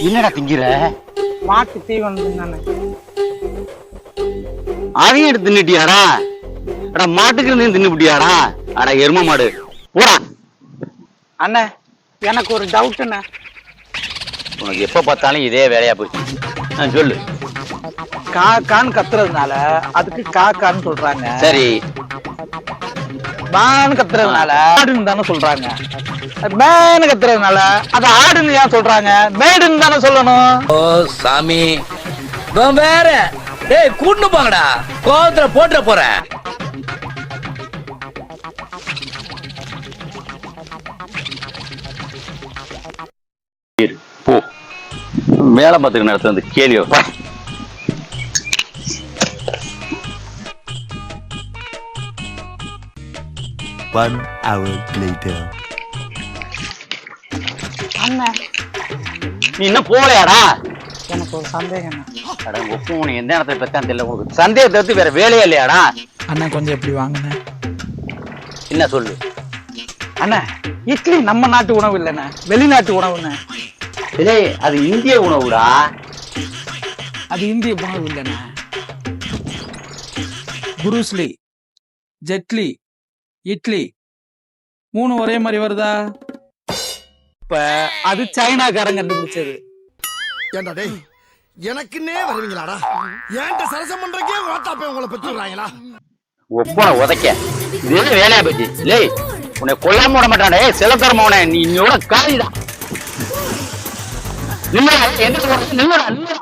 என்னடா திங்கிற? மாட்டு தீவனம் தானே. அதையும் எடுத்து தின்னுட்டியாடா? அடா மாட்டுக்கு இருந்து தின்னுபிட்டியாடா? அடா எரும மாடு போடா. அண்ணே எனக்கு ஒரு டவுட்டுண்ணே. உனக்கு எப்ப பார்த்தாலும் இதே வேலையா போச்சு. சொல்லு. காக்கான்னு கத்துறதுனால அதுக்கு காக்கான்னு சொல்றாங்க. சரி. பான்னு கத்துறதுனால ஆடுன்னு தானே சொல்றாங்க. மேனு கத்துறதுனால அது ஆடுன்னு ஏன் சொல்றாங்க? மேடுன்னு தானே சொல்லணும். ஓ சாமி வேற. டேய் கூட்டு போங்கடா, கோவத்துல போட்டுற போறேன். போ வேலை பார்த்துக்க நேரத்துல வந்து கேள்வி வைப்பா. One hour later. அண்ணா நீ இன்னும் போகலையாடா? எனக்கு ஒரு சந்தேகம். அட ஒப்பு உனக்கு எந்த நேரத்தை பத்தான் தெரியல. உனக்கு சந்தேகத்தை எடுத்து வேற வேலையே இல்லையாடா? அண்ணா கொஞ்சம் எப்படி வாங்கின? என்ன சொல்லு. அண்ணா இட்லி நம்ம நாட்டு உணவு இல்லைண்ணே, வெளிநாட்டு உணவுண்ணே. டேய் அது இந்திய உணவுடா. அது இந்திய உணவு இல்லைண்ணே. புரூஸ்லி, ஜெட்லி, இட்லி 3 ஒரே மாதிரி வருதா? இப்ப அது சைனாக்காரன் கண்டுபிடிச்சது. ஏண்டா டேய், எனக்குன்னே வருவீங்களாடா? ஏன்ட்ட சரசம் பண்றக்கே வாட்டாப்பே உங்களை பெற்றுறாங்களா? ஒப்பனை உதைக்க இதே வேலையா போச்சு. லேய் உன்னை கொல்லாம விட மாட்டானே சிலத்தரமான நீ இன்னோட காலிதான். நில்லுடா, எந்திரிச்சு நில்லுடா நில்லுடா.